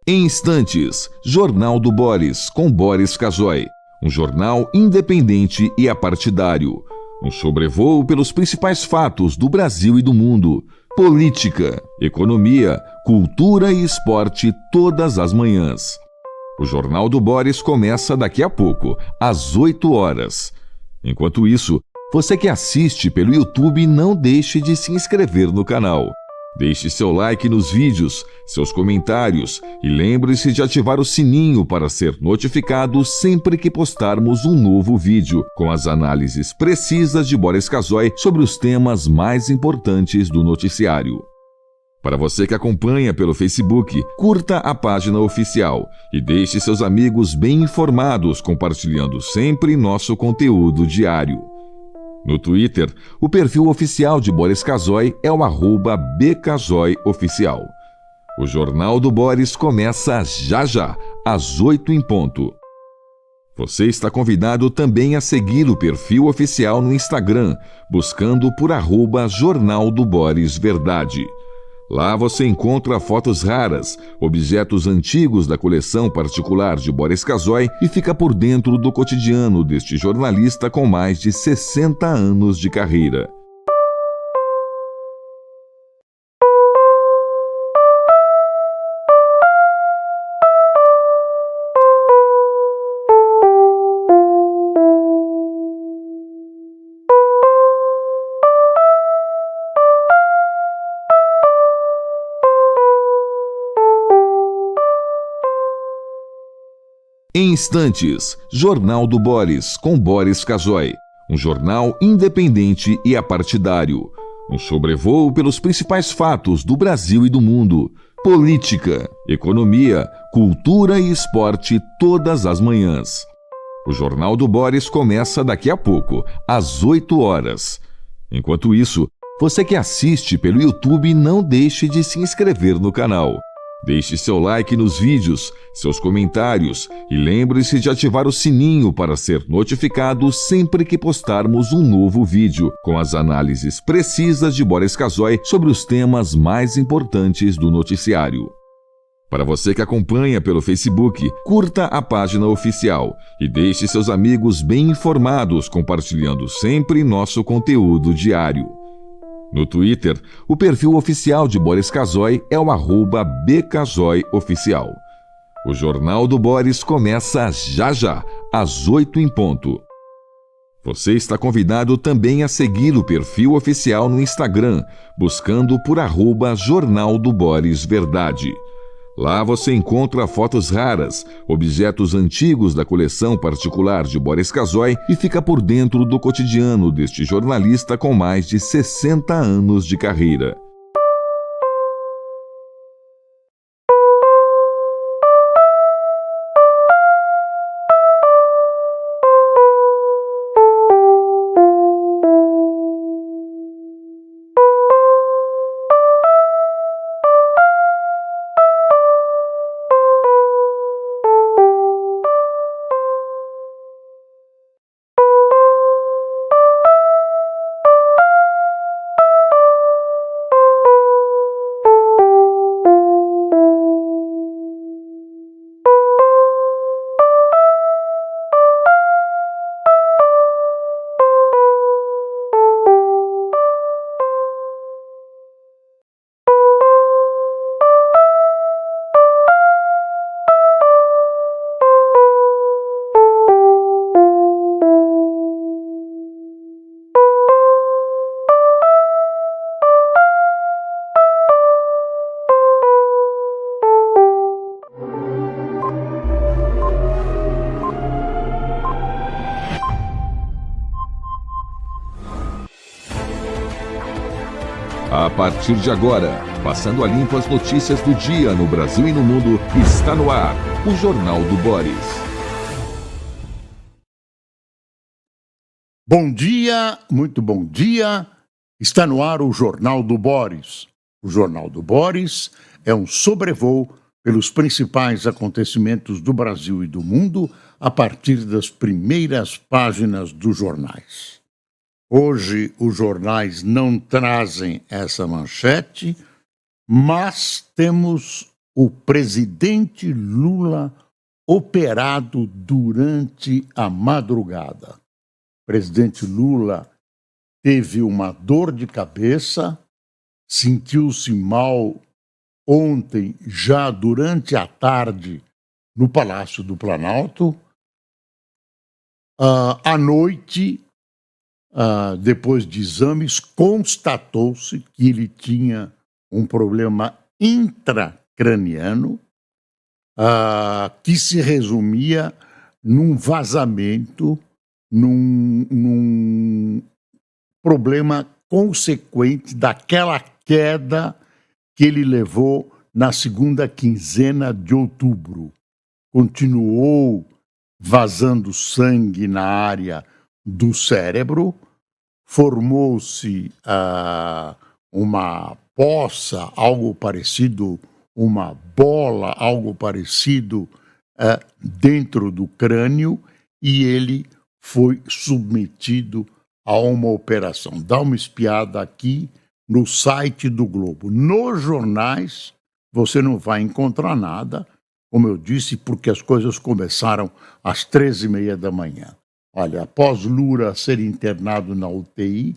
Em instantes, Jornal do Boris, com Boris Casoy. Um jornal independente e apartidário. Um sobrevoo pelos principais fatos do Brasil e do mundo. Política, economia, cultura e esporte todas as manhãs. O Jornal do Boris começa daqui a pouco, às 8 horas. Enquanto isso, você que assiste pelo YouTube, não deixe de se inscrever no canal. Deixe seu like nos vídeos, seus comentários e lembre-se de ativar o sininho para ser notificado sempre que postarmos um novo vídeo com as análises precisas de Boris Casoy sobre os temas mais importantes do noticiário. Para você que acompanha pelo Facebook, curta a página oficial e deixe seus amigos bem informados, compartilhando sempre nosso conteúdo diário. No Twitter, o perfil oficial de Boris Casoy é o @bcasoyoficial. O Jornal do Boris começa já, às 8 em ponto. Você está convidado também a seguir o perfil oficial no Instagram, buscando por @Jornal do Boris Verdade. Lá você encontra fotos raras, objetos antigos da coleção particular de Boris Casoy e fica por dentro do cotidiano deste jornalista com mais de 60 anos de carreira. Em instantes, Jornal do Boris, com Boris Casoy. Um jornal independente e apartidário. Um sobrevoo pelos principais fatos do Brasil e do mundo. Política, economia, cultura e esporte todas as manhãs. O Jornal do Boris começa daqui a pouco, às 8 horas. Enquanto isso, você que assiste pelo YouTube, não deixe de se inscrever no canal. Deixe seu like nos vídeos, seus comentários e lembre-se de ativar o sininho para ser notificado sempre que postarmos um novo vídeo com as análises precisas de Boris Casoy sobre os temas mais importantes do noticiário. Para você que acompanha pelo Facebook, curta a página oficial e deixe seus amigos bem informados, compartilhando sempre nosso conteúdo diário. No Twitter, o perfil oficial de Boris Casoy é o @bcasoyoficial. O Jornal do Boris começa já, às 8 em ponto. Você está convidado também a seguir o perfil oficial no Instagram, buscando por @Jornal do Boris Verdade. Lá você encontra fotos raras, objetos antigos da coleção particular de Boris Casoy e fica por dentro do cotidiano deste jornalista com mais de 60 anos de carreira. A partir de agora, passando a limpo as notícias do dia no Brasil e no mundo, está no ar o Jornal do Boris. Bom dia, muito bom dia. Está no ar o Jornal do Boris. O Jornal do Boris é um sobrevoo pelos principais acontecimentos do Brasil e do mundo a partir das primeiras páginas dos jornais. Hoje os jornais não trazem essa manchete, mas temos o presidente Lula operado durante a madrugada. O presidente Lula teve uma dor de cabeça, sentiu-se mal ontem, já durante a tarde, no Palácio do Planalto. À noite, depois de exames, constatou-se que ele tinha um problema intracraniano, que se resumia num vazamento, num problema consequente daquela queda que ele levou na segunda quinzena de outubro. Continuou vazando sangue na área do cérebro, formou-se uma poça, algo parecido, uma bola, algo parecido, dentro do crânio, e ele foi submetido a uma operação. Dá uma espiada aqui no site do Globo. Nos jornais, você não vai encontrar nada, como eu disse, porque as coisas começaram às 13h30 da manhã. Olha, após Lula ser internado na UTI,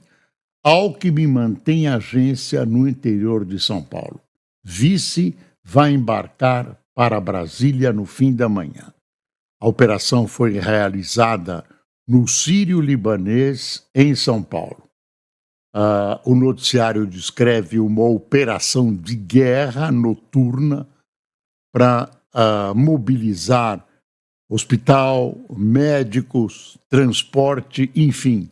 Alckmin mantém agência no interior de São Paulo. Vice vai embarcar para Brasília no fim da manhã. A operação foi realizada no Sírio-Libanês, em São Paulo. O noticiário descreve uma operação de guerra noturna para mobilizar hospital, médicos, transporte, enfim,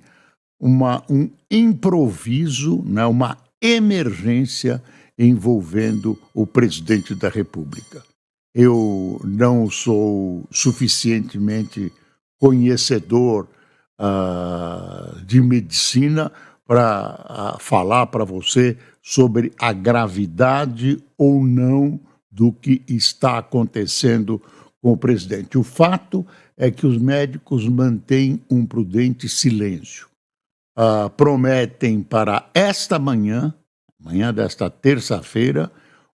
um improviso, né, uma emergência envolvendo o presidente da República. Eu não sou suficientemente conhecedor de medicina para falar para você sobre a gravidade ou não do que está acontecendo com o presidente. O fato é que os médicos mantêm um prudente silêncio. Prometem para esta manhã desta terça-feira,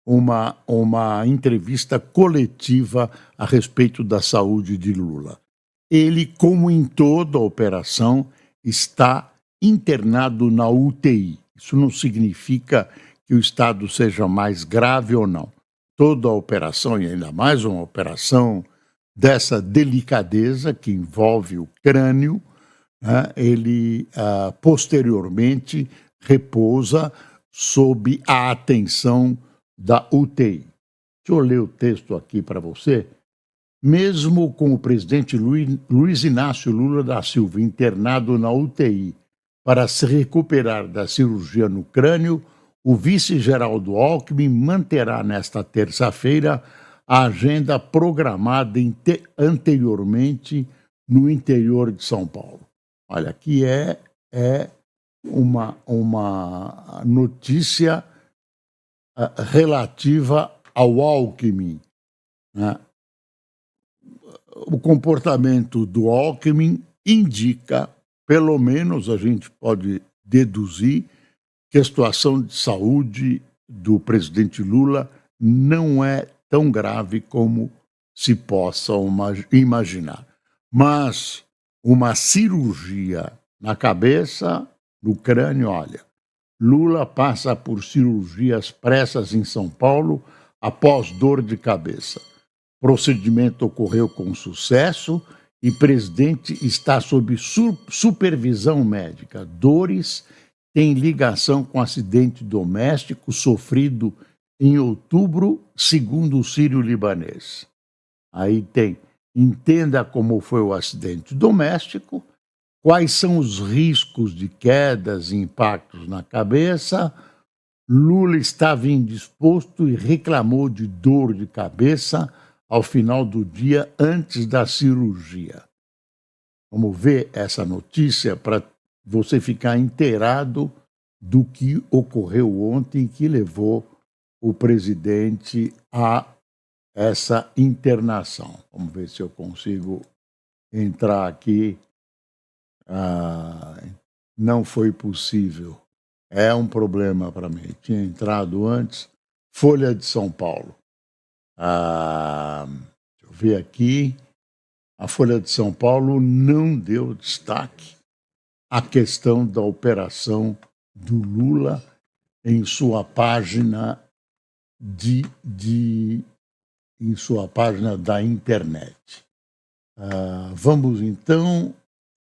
uma entrevista coletiva a respeito da saúde de Lula. Ele, como em toda a operação, está internado na UTI. Isso não significa que o estado seja mais grave ou não. Toda a operação, e ainda mais uma operação dessa delicadeza que envolve o crânio, né, ele posteriormente repousa sob a atenção da UTI. Deixa eu ler o texto aqui para você. Mesmo com o presidente Luiz Inácio Lula da Silva internado na UTI para se recuperar da cirurgia no crânio, o vice-geraldo Alckmin manterá nesta terça-feira a agenda programada anteriormente no interior de São Paulo. Olha, aqui é uma notícia relativa ao Alckmin, né? O comportamento do Alckmin indica, pelo menos a gente pode deduzir, que a situação de saúde do presidente Lula não é tão grave como se possa imaginar. Mas uma cirurgia na cabeça, no crânio, olha, Lula passa por cirurgias pressas em São Paulo após dor de cabeça. O procedimento ocorreu com sucesso e o presidente está sob supervisão médica. Dores têm ligação com acidente doméstico sofrido em outubro, segundo o Sírio-Libanês. Aí tem, entenda como foi o acidente doméstico, quais são os riscos de quedas e impactos na cabeça. Lula estava indisposto e reclamou de dor de cabeça ao final do dia antes da cirurgia. Vamos ver essa notícia para você ficar inteirado do que ocorreu ontem, que levou o presidente a essa internação. Vamos ver se eu consigo entrar aqui. Não foi possível. É um problema para mim. Tinha entrado antes. Folha de São Paulo. Deixa eu ver aqui. A Folha de São Paulo não deu destaque à questão da operação do Lula em sua página em sua página da internet. Vamos então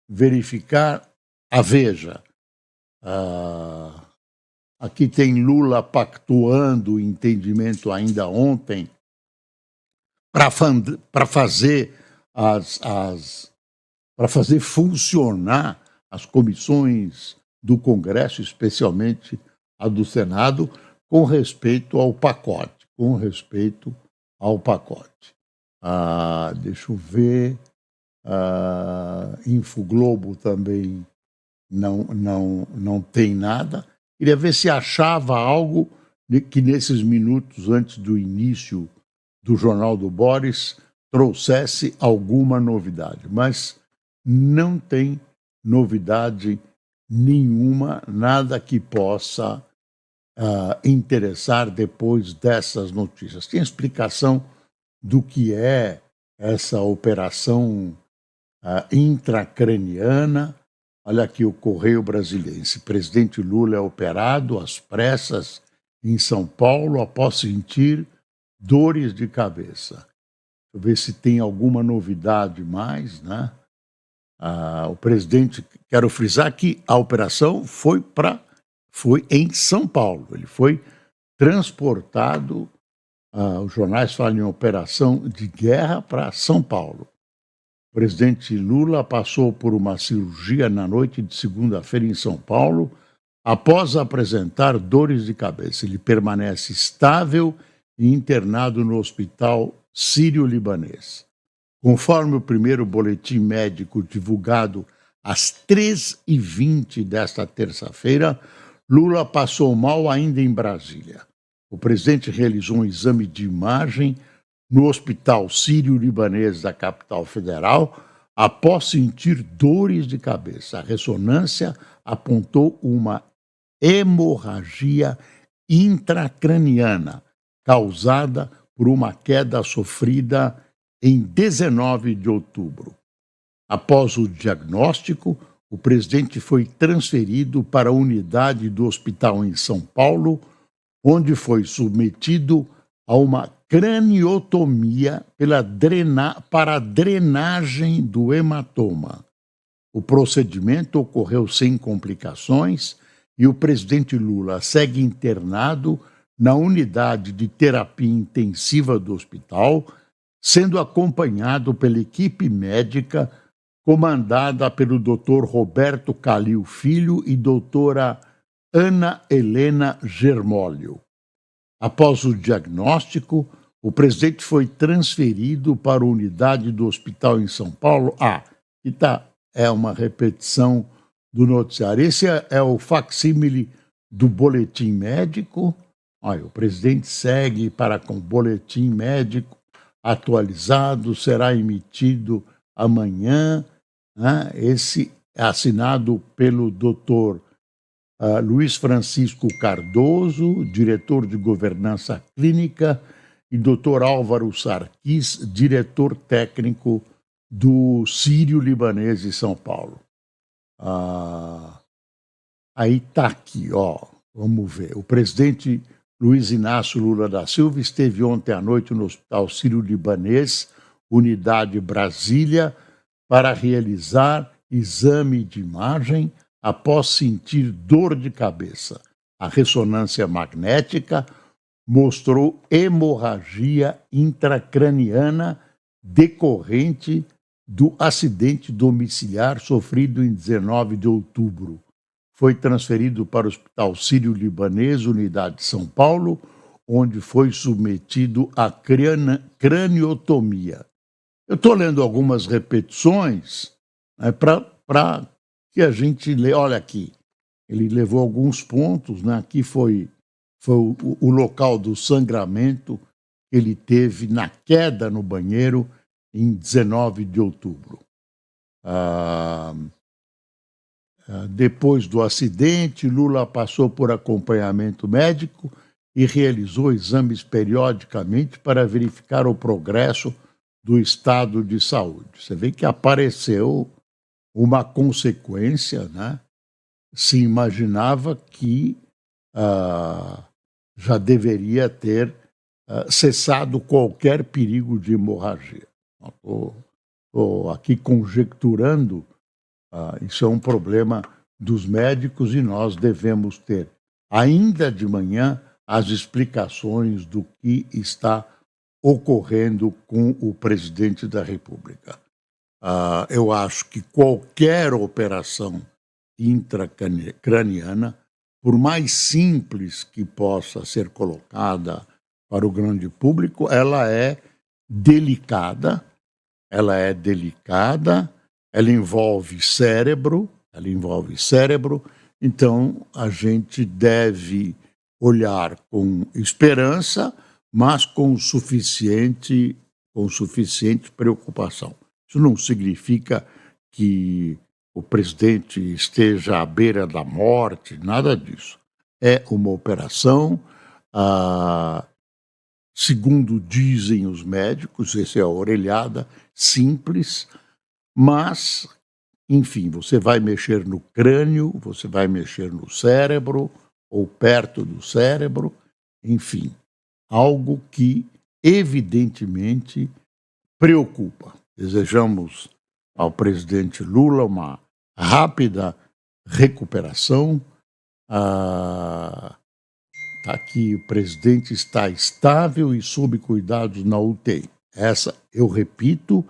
verificar a Veja. Aqui tem Lula pactuando o entendimento ainda ontem para fazer para fazer funcionar as comissões do Congresso, especialmente a do Senado, com respeito ao pacote. Deixa eu ver. Infoglobo também não tem nada. Queria ver se achava algo que nesses minutos antes do início do Jornal do Boris trouxesse alguma novidade, mas não tem novidade nenhuma, nada que possa interessar depois dessas notícias. Tem explicação do que é essa operação intracraniana. Olha aqui o Correio Brasiliense. Presidente Lula é operado às pressas em São Paulo após sentir dores de cabeça. Deixa eu ver se tem alguma novidade mais, né? O presidente, quero frisar que a operação foi em São Paulo. Ele foi transportado, os jornais falam em operação de guerra para São Paulo. O presidente Lula passou por uma cirurgia na noite de segunda-feira em São Paulo, após apresentar dores de cabeça. Ele permanece estável e internado no hospital sírio-libanês. Conforme o primeiro boletim médico divulgado às 3h20 desta terça-feira, Lula passou mal ainda em Brasília. O presidente realizou um exame de imagem no Hospital Sírio-Libanês da capital federal após sentir dores de cabeça. A ressonância apontou uma hemorragia intracraniana causada por uma queda sofrida em 19 de outubro. Após o diagnóstico, o presidente foi transferido para a unidade do hospital em São Paulo, onde foi submetido a uma craniotomia para a drenagem do hematoma. O procedimento ocorreu sem complicações e o presidente Lula segue internado na unidade de terapia intensiva do hospital, sendo acompanhado pela equipe médica comandada pelo Dr. Roberto Calil Filho e doutora Ana Helena Germólio. Após o diagnóstico, o presidente foi transferido para a unidade do hospital em São Paulo. É uma repetição do noticiário. Esse é o facsímile do boletim médico. Olha, o presidente segue com o boletim médico atualizado, será emitido amanhã. Né? Esse é assinado pelo doutor Luiz Francisco Cardoso, diretor de governança clínica, e doutor Álvaro Sarquis, diretor técnico do Sírio-Libanês de São Paulo. Aí está aqui, vamos ver. O presidente Luiz Inácio Lula da Silva esteve ontem à noite no Hospital Sírio-Libanês, Unidade Brasília, para realizar exame de imagem após sentir dor de cabeça. A ressonância magnética mostrou hemorragia intracraniana decorrente do acidente domiciliar sofrido em 19 de outubro. Foi transferido para o Hospital Sírio-Libanês, Unidade de São Paulo, onde foi submetido à craniotomia. Eu estou lendo algumas repetições, né, para que a gente lê. Olha aqui, ele levou alguns pontos, né? Aqui foi o local do sangramento que ele teve na queda no banheiro em 19 de outubro. Depois do acidente, Lula passou por acompanhamento médico e realizou exames periodicamente para verificar o progresso do estado de saúde. Você vê que apareceu uma consequência, né? Se imaginava que já deveria ter cessado qualquer perigo de hemorragia. Estou aqui conjecturando, isso é um problema dos médicos e nós devemos ter, ainda de manhã, as explicações do que está ocorrendo com o presidente da República. Eu acho que qualquer operação intracraniana, por mais simples que possa ser colocada para o grande público, ela é delicada, ela envolve cérebro, então a gente deve olhar com esperança, mas com suficiente preocupação. Isso não significa que o presidente esteja à beira da morte, nada disso. É uma operação, segundo dizem os médicos, essa é a orelhada, simples, mas, enfim, você vai mexer no crânio, você vai mexer no cérebro, ou perto do cérebro, enfim, algo que evidentemente preocupa. Desejamos ao presidente Lula uma rápida recuperação. Aqui o presidente está estável e sob cuidados na UTI. Eu repito,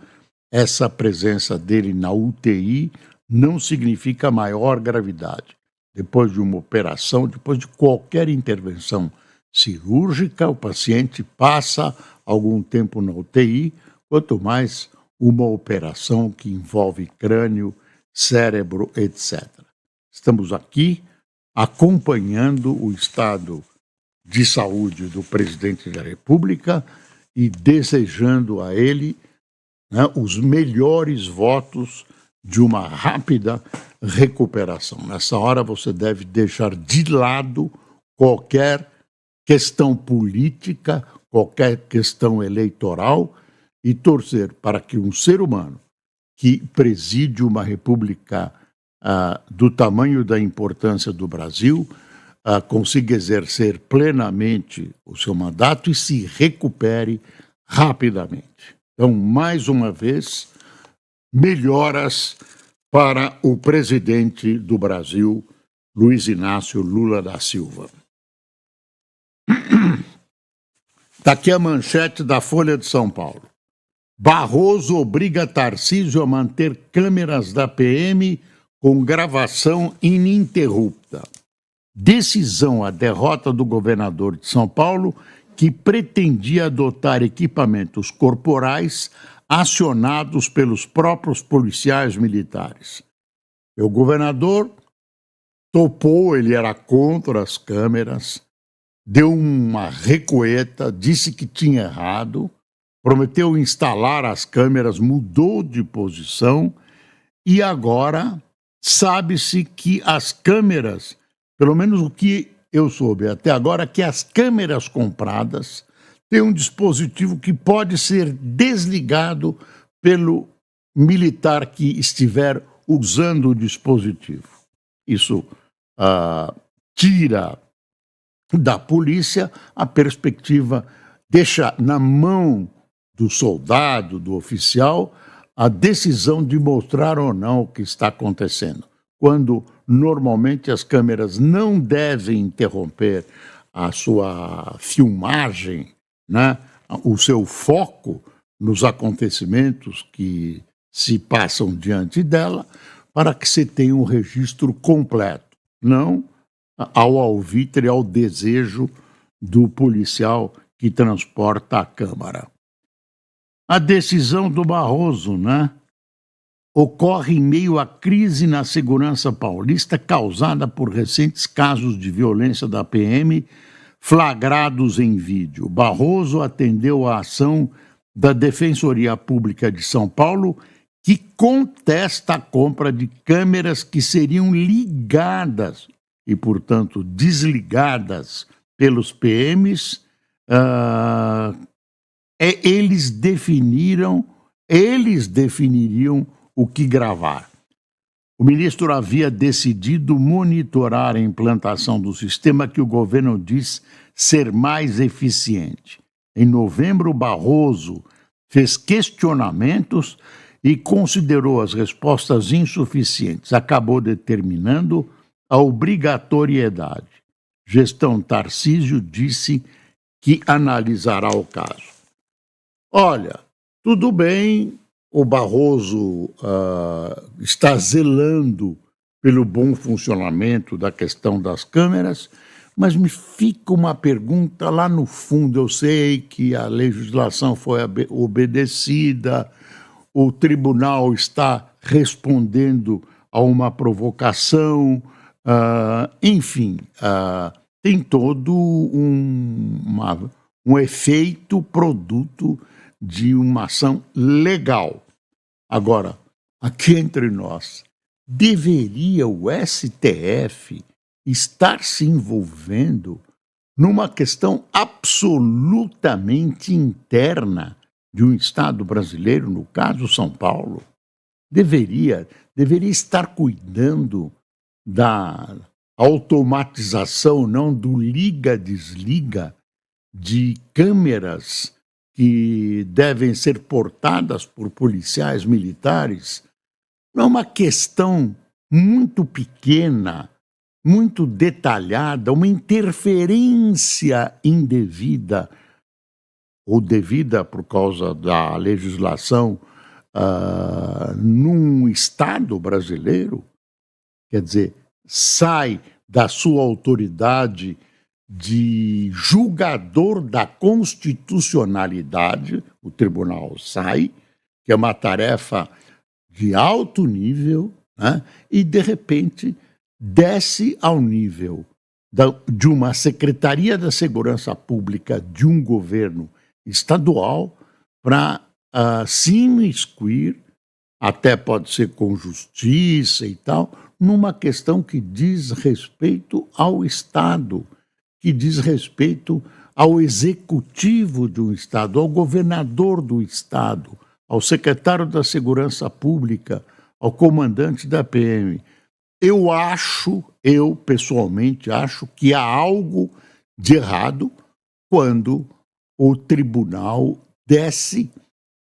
essa presença dele na UTI não significa maior gravidade. Depois de uma operação, depois de qualquer intervenção cirúrgica, o paciente passa algum tempo na UTI, quanto mais uma operação que envolve crânio, cérebro, etc. Estamos aqui acompanhando o estado de saúde do presidente da República e desejando a ele, né, os melhores votos de uma rápida recuperação. Nessa hora você deve deixar de lado qualquer questão política, qualquer questão eleitoral e torcer para que um ser humano que preside uma república do tamanho da importância do Brasil consiga exercer plenamente o seu mandato e se recupere rapidamente. Então, mais uma vez, melhoras para o presidente do Brasil, Luiz Inácio Lula da Silva. Está aqui a manchete da Folha de São Paulo. Barroso obriga Tarcísio a manter câmeras da PM com gravação ininterrupta. Decisão a derrota do governador de São Paulo, que pretendia adotar equipamentos corporais acionados pelos próprios policiais militares. O governador topou, ele era contra as câmeras, deu uma recueta, disse que tinha errado, prometeu instalar as câmeras, mudou de posição e agora sabe-se que as câmeras, pelo menos o que eu soube até agora, que as câmeras compradas têm um dispositivo que pode ser desligado pelo militar que estiver usando o dispositivo. Isso tira da polícia a perspectiva, deixa na mão do soldado, do oficial, a decisão de mostrar ou não o que está acontecendo. Quando normalmente as câmeras não devem interromper a sua filmagem, né, o seu foco nos acontecimentos que se passam diante dela, para que se tenha um registro completo, não ao alvitre, ao desejo do policial que transporta a câmara. A decisão do Barroso, né, ocorre em meio à crise na segurança paulista causada por recentes casos de violência da PM flagrados em vídeo. Barroso atendeu à ação da Defensoria Pública de São Paulo, que contesta a compra de câmeras que seriam ligadas e, portanto, desligadas pelos PMs, eles definiriam o que gravar. O ministro havia decidido monitorar a implantação do sistema que o governo diz ser mais eficiente. Em novembro, Barroso fez questionamentos e considerou as respostas insuficientes. Acabou determinando a obrigatoriedade. Gestão Tarcísio disse que analisará o caso. Olha, tudo bem, o Barroso está zelando pelo bom funcionamento da questão das câmeras, mas me fica uma pergunta lá no fundo. Eu sei que a legislação foi obedecida, o tribunal está respondendo a uma provocação, enfim, tem todo um efeito produto de uma ação legal. Agora, aqui entre nós, deveria o STF estar se envolvendo numa questão absolutamente interna de um Estado brasileiro, no caso São Paulo? Deveria estar cuidando da automatização, não do liga-desliga, de câmeras que devem ser portadas por policiais militares. Não é uma questão muito pequena, muito detalhada, uma interferência indevida ou devida por causa da legislação num Estado brasileiro. Quer dizer, sai da sua autoridade de julgador da constitucionalidade, o tribunal sai, que é uma tarefa de alto nível, né? E, de repente, desce ao nível de uma Secretaria da Segurança Pública de um governo estadual para se imiscuir, até pode ser com justiça e tal, numa questão que diz respeito ao Estado, que diz respeito ao executivo de um Estado, ao governador do Estado, ao secretário da Segurança Pública, ao comandante da PM. Eu pessoalmente acho que há algo de errado quando o tribunal desce,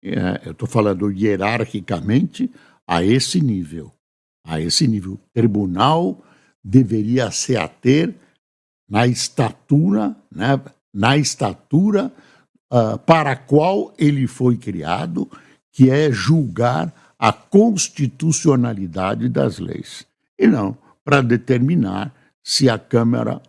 eu estou falando hierarquicamente, a esse nível. O tribunal deveria se ater na estatura, né, para a qual ele foi criado, que é julgar a constitucionalidade das leis, e não para determinar se a Câmara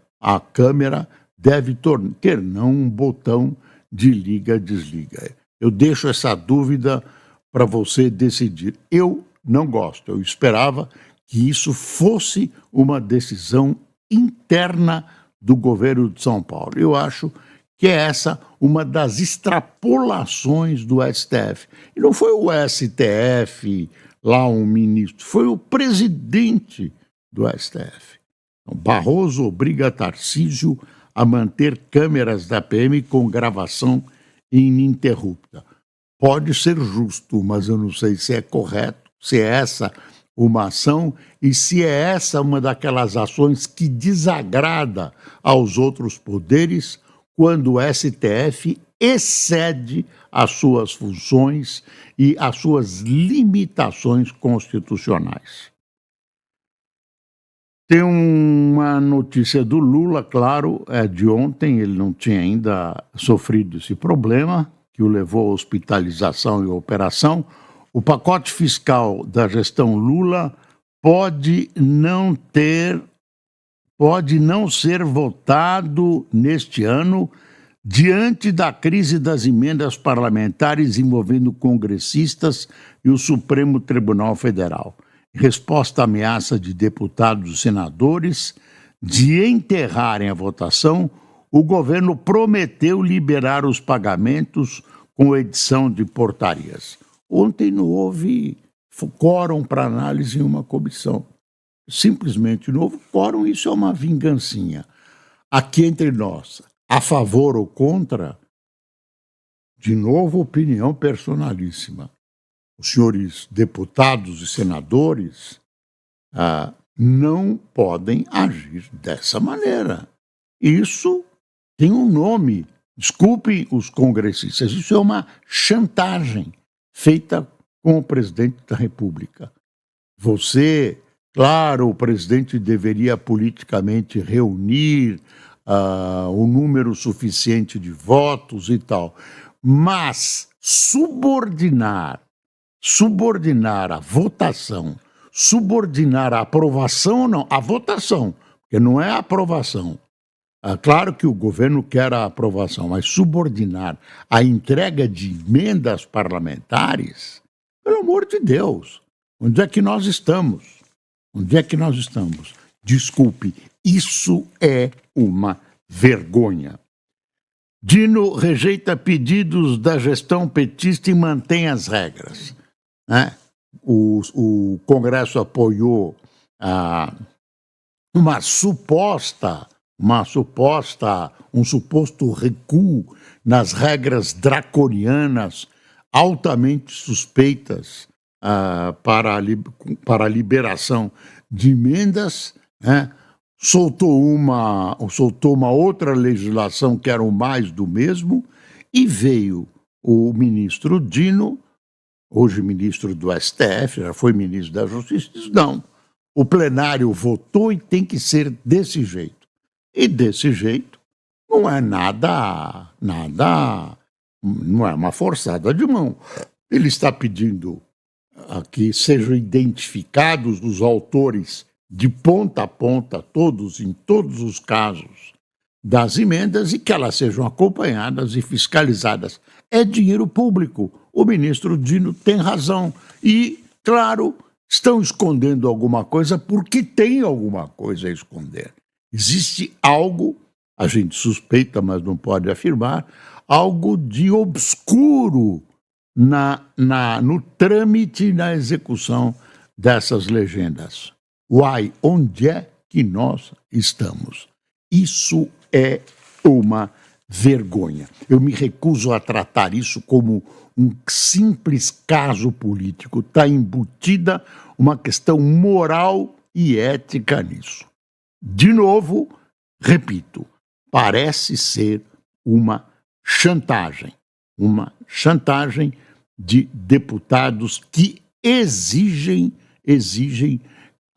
deve ter não um botão de liga-desliga. Eu deixo essa dúvida para você decidir. Eu não gosto, eu esperava que isso fosse uma decisão interna do governo de São Paulo. Eu acho que é essa uma das extrapolações do STF. E não foi o STF, lá um ministro, foi o presidente do STF. Então, Barroso obriga Tarcísio a manter câmeras da PM com gravação ininterrupta. Pode ser justo, mas eu não sei se é correto, se é essa uma ação e se é essa uma daquelas ações que desagrada aos outros poderes quando o STF excede as suas funções e as suas limitações constitucionais. Tem uma notícia do Lula, claro, é de ontem, ele não tinha ainda sofrido esse problema, que o levou à hospitalização e operação. O pacote fiscal da gestão Lula pode não ser votado neste ano, diante da crise das emendas parlamentares envolvendo congressistas e o Supremo Tribunal Federal. Em resposta à ameaça de deputados e senadores de enterrarem a votação, o governo prometeu liberar os pagamentos com edição de portarias. Ontem não houve quórum para análise em uma comissão. Simplesmente não houve quórum, isso é uma vingancinha. aqui entre nós, a favor ou contra, de novo, opinião personalíssima. Os senhores deputados e senadores não podem agir dessa maneira. Isso tem um nome. Desculpem os congressistas, isso é uma chantagem feita com o presidente da República. Claro, o presidente deveria politicamente reunir o número suficiente de votos e tal, mas subordinar a votação, subordinar a aprovação ou não, a votação, porque não é a aprovação. Claro que o governo quer a aprovação, mas subordinar a entrega de emendas parlamentares, pelo amor de Deus, onde é que nós estamos? Onde é que nós estamos? Desculpe, isso é uma vergonha. Dino rejeita pedidos da gestão petista e mantém as regras. Né? O Congresso apoiou um suposto recuo nas regras draconianas altamente suspeitas para a liberação de emendas, né? Soltou uma outra legislação que era o mais do mesmo, e veio o ministro Dino, hoje ministro do STF, já foi ministro da Justiça, disse: não, o plenário votou e tem que ser desse jeito. E desse jeito não é nada, não é uma forçada de mão. Ele está pedindo que sejam identificados os autores de ponta a ponta, em todos os casos das emendas, e que elas sejam acompanhadas e fiscalizadas. É dinheiro público. O ministro Dino tem razão. E, claro, estão escondendo alguma coisa porque tem alguma coisa a esconder. Existe algo, a gente suspeita, mas não pode afirmar, algo de obscuro no trâmite e na execução dessas legendas. Uai, onde é que nós estamos? Isso é uma vergonha. Eu me recuso a tratar isso como um simples caso político. Está embutida uma questão moral e ética nisso. De novo, repito, parece ser uma chantagem de deputados que exigem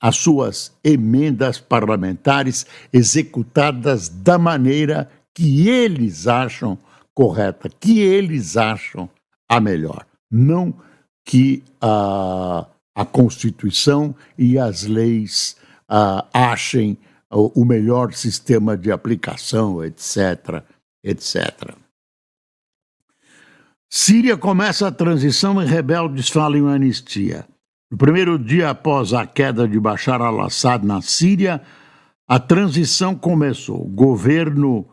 as suas emendas parlamentares executadas da maneira que eles acham correta, que eles acham a melhor. Não que a Constituição e as leis achem o melhor sistema de aplicação, etc., etc. Síria começa a transição e rebeldes falam em anistia. No primeiro dia após a queda de Bashar al-Assad na Síria, a transição começou. Governo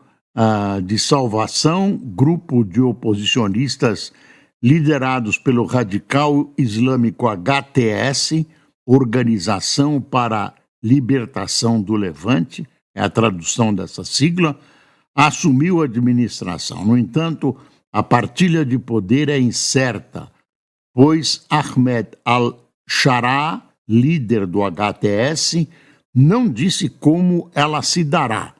de salvação, grupo de oposicionistas liderados pelo radical islâmico HTS, Organização para a Libertação do Levante, é a tradução dessa sigla, assumiu a administração. No entanto, a partilha de poder é incerta, pois Ahmed al-Sharaa, líder do HTS, não disse como ela se dará.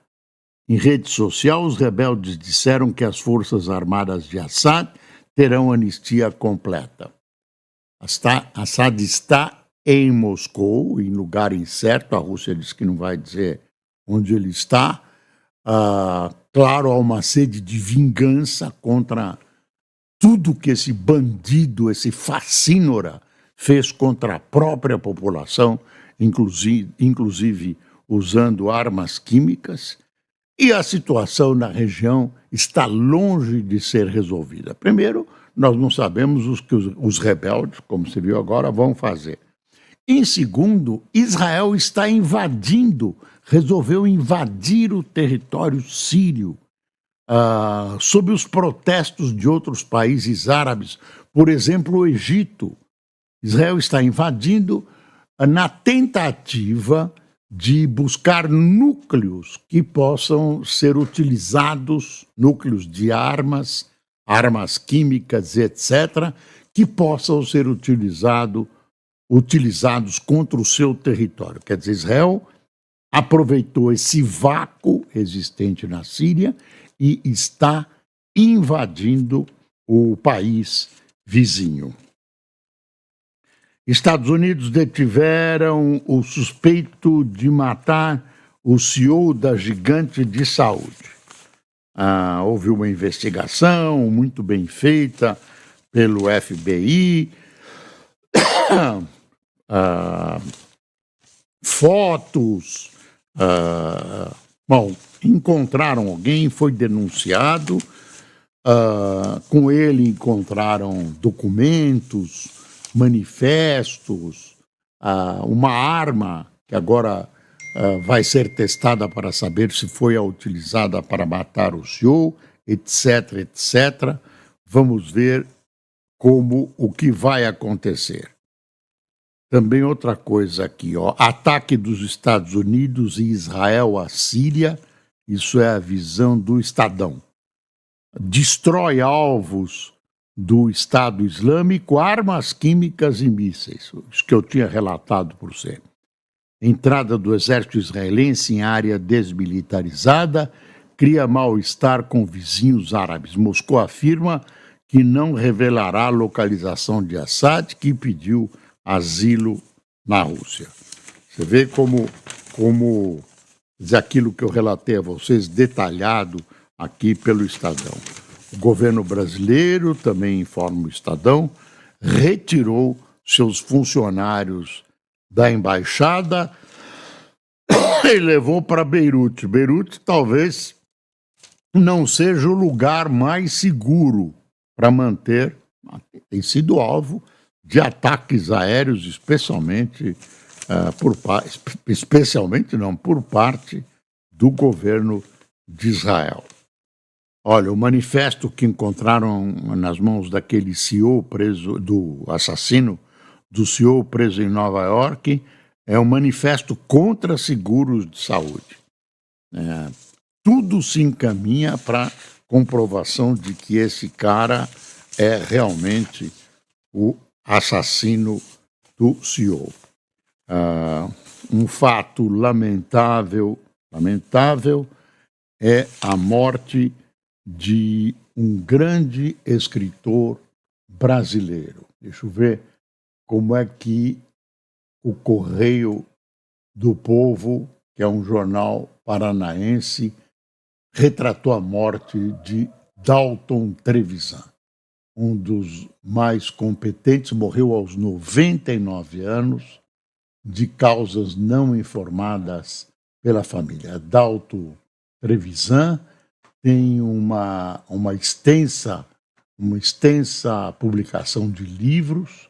Em rede social, os rebeldes disseram que as forças armadas de Assad terão anistia completa. Assad está em Moscou, em lugar incerto. A Rússia diz que não vai dizer onde ele está. Claro, há uma sede de vingança contra tudo que esse bandido, esse facínora, fez contra a própria população, inclusive usando armas químicas, e a situação na região está longe de ser resolvida. Primeiro, nós não sabemos o que os rebeldes, como se viu agora, vão fazer. Em segundo, Israel está resolveu invadir o território sírio, sob os protestos de outros países árabes, por exemplo, o Egito. Israel está invadindo na tentativa de buscar núcleos que possam ser utilizados, núcleos de armas, armas químicas, etc., que possam ser utilizados contra o seu território. Quer dizer, Israel aproveitou esse vácuo existente na Síria e está invadindo o país vizinho. Estados Unidos detiveram o suspeito de matar o CEO da gigante de saúde. Houve uma investigação muito bem feita pelo FBI, fotos, encontraram alguém, foi denunciado, com ele encontraram documentos, manifestos, uma arma que agora vai ser testada para saber se foi utilizada para matar o CEO, etc, etc. Vamos ver o que vai acontecer. Também outra coisa aqui, ataque dos Estados Unidos e Israel à Síria, isso é a visão do Estadão. Destrói alvos do Estado Islâmico, armas químicas e mísseis, isso que eu tinha relatado por você. Entrada do exército israelense em área desmilitarizada cria mal-estar com vizinhos árabes. Moscou afirma que não revelará a localização de Assad, que pediu asilo na Rússia. Você vê como aquilo que eu relatei a vocês, detalhado aqui pelo Estadão. O governo brasileiro, também informa o Estadão, retirou seus funcionários da embaixada e levou para Beirute. Beirute talvez não seja o lugar mais seguro para manter, tem sido alvo de ataques aéreos, por parte do governo de Israel. Olha, o manifesto que encontraram nas mãos daquele CEO preso, do assassino do CEO preso em Nova York, é um manifesto contra seguros de saúde. Tudo se encaminha para comprovação de que esse cara é realmente o assassino do CEO. Um fato lamentável é a morte de um grande escritor brasileiro. Deixa eu ver como é que o Correio do Povo, que é um jornal paranaense, retratou a morte de Dalton Trevisan, um dos mais competentes, morreu aos 99 anos, de causas não informadas pela família. Dalton Trevisan tem uma extensa publicação de livros,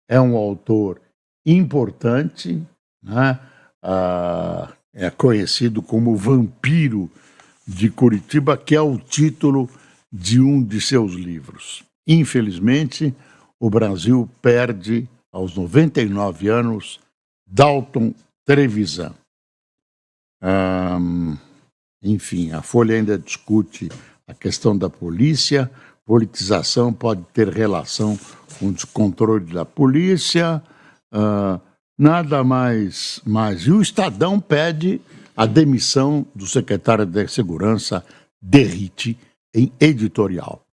é um autor importante, né? É conhecido como Vampiro de Curitiba, que é o título de um de seus livros. Infelizmente, o Brasil perde, aos 99 anos, Dalton Trevisan. Enfim, a Folha ainda discute a questão da polícia. Politização pode ter relação com o descontrole da polícia, nada mais. E o Estadão pede a demissão do secretário de Segurança, Derrite, em editorial.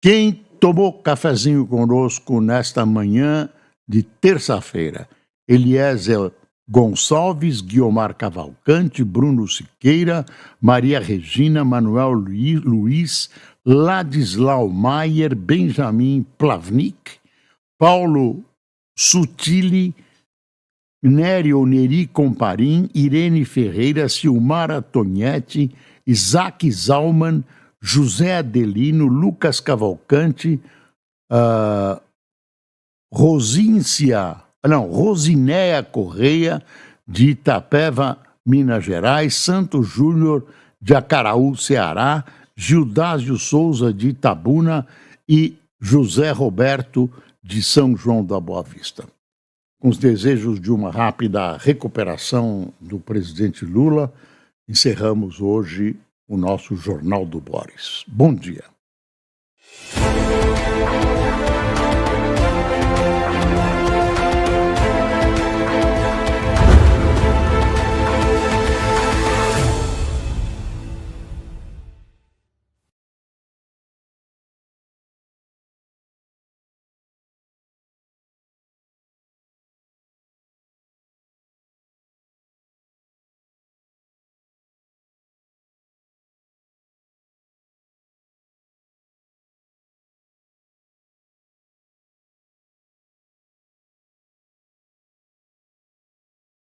Quem tomou cafezinho conosco nesta manhã de terça-feira? Eliezer Gonçalves, Guiomar Cavalcante, Bruno Siqueira, Maria Regina, Manuel Luiz, Ladislau Maier, Benjamin Plavnik, Paulo Sutili, Nério Neri Comparim, Irene Ferreira, Silmara Tonietti, Isaac Zalman, José Adelino, Lucas Cavalcante, Rosinéia Correia, de Itapeva, Minas Gerais, Santos Júnior, de Acaraú, Ceará, Gildásio Souza, de Itabuna, e José Roberto, de São João da Boa Vista. com os desejos de uma rápida recuperação do presidente Lula, encerramos hoje o nosso Jornal do Boris. Bom dia.